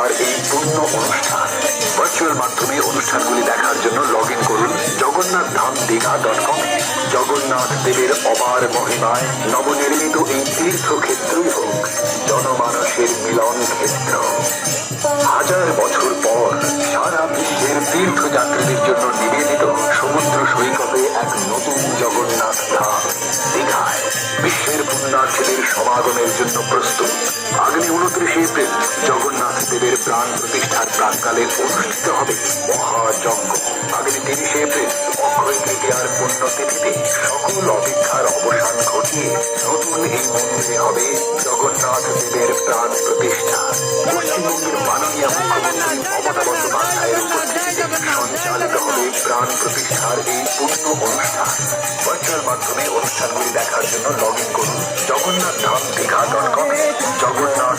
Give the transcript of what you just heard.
প্রতিষ্ঠার এই পূর্ণ অনুষ্ঠান। ভার্চুয়াল মাধ্যমে অনুষ্ঠানগুলি দেখার জন্য লগ ইন করুন জগন্নাথধামদীঘা.com। জগন্নাথ দেবের অপার মহিমায় নবনির্মিত এই তীর্থক্ষেত্রই হোক জনমানসের মিলন ক্ষেত্র। হাজার বছর পর সারা বিশ্বের তীর্থযাত্রীদের জন্য নিবেদিত সমুদ্র সৈকতে এক নতুন জগন্নাথ ধাম দীঘায় বিশ্বের পুণ্যার্থীদের সমাগমের জন্য প্রস্তুত। আগামী 29 এপ্রিল জগন্নাথ দেবের প্রাণ প্রতিষ্ঠার প্রাক্কালে অনুষ্ঠিত হবে মহাযজ্ঞ। আগামী 30 এপ্রিল অক্ষয় তৃতীয়ার পুণ্যতিথিতে সকল অপেক্ষার অবসান ঘটিয়ে নতুন এই মন্দিরে হবে জগন্নাথ দেবের প্রাণ প্রতিষ্ঠা। পশ্চিমবঙ্গের মাননীয় মুখ্যমন্ত্রী মমতা বন্দ্যোপাধ্যায়ের উপস্থিতিতে সঞ্চালিত হবে প্রাণ প্রতিষ্ঠার এই পূর্ণ অনুষ্ঠান। ভার্চুয়াল মাধ্যমে অনুষ্ঠানগুলি দেখার জন্য লগ ইন করুন জগন্নাথধামদীঘা.com। জগন্নাথ